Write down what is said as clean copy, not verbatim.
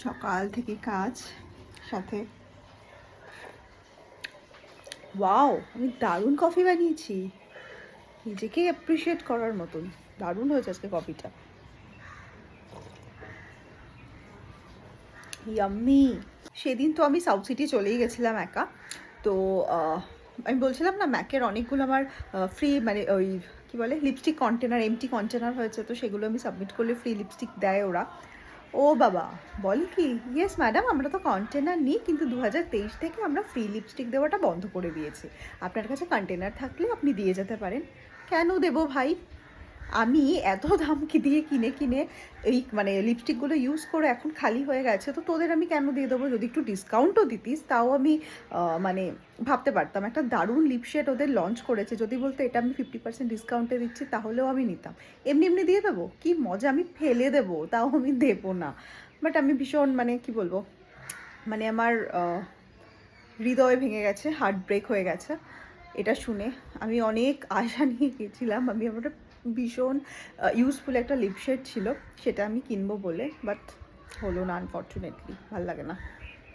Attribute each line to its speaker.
Speaker 1: সকাল থেকে কাজ, সাথে ওয়াও, আমি দারুণ কফি বানিয়েছি। নিজেকে অ্যাপ্রিসিয়েট করার মতন দারুণ হয়েছে আজকে কফিটা। ইয়াম্মি। সেদিন তো আমি সাউথ সিটি চলেই গেছিলাম একা। তো আমি বলছিলাম না, ম্যাকের অনেকগুলো আমার ফ্রি, মানে ওই কী বলে, লিপস্টিক কন্টেনার, এমটি কন্টেনার হয়েছে, তো সেগুলো আমি সাবমিট করলে ফ্রি লিপস্টিক দেয় ওরা। ও বাবা, বলে কি, ইয়েস ম্যাডাম, আমরা তো কন্টেনার নিই, কিন্তু 2023 থেকে আমরা ফ্রি লিপস্টিক দেওয়াটা বন্ধ করে দিয়েছি। আপনার কাছে কন্টেনার থাকলে আপনি দিয়ে যেতে পারেন। কেন দেবো ভাই? আমি এত দাম কি দিয়ে কিনে কিনে এই মানে লিপস্টিকগুলো ইউজ করে এখন খালি হয়ে গেছে, তো তোদের আমি কেন দিয়ে দেবো? যদি একটু ডিসকাউন্টও দিতিস তাও আমি মানে ভাবতে পারতাম। একটা দারুণ লিপশেড ওদের লঞ্চ করেছে, যদি বলতো এটা আমি 50% ডিসকাউন্টে দিচ্ছি তাহলেও আমি নিতাম। এমনি এমনি দিয়ে দেবো? কি মজা, আমি ফেলে দেবো, তাও আমি দেবো না। বাট আমি ভীষণ, মানে কি বলবো, মানে আমার হৃদয় ভেঙে গেছে, হার্ট ব্রেক হয়ে গেছে এটা শুনে। আমি অনেক আশা নিয়ে গেছিলাম, আমি আমার ভীষণ ইউজফুল একটা লিপশেড ছিল, সেটা আমি কিনবো বলে, বাট হলো না, আনফর্চুনেটলি। ভাল লাগে না।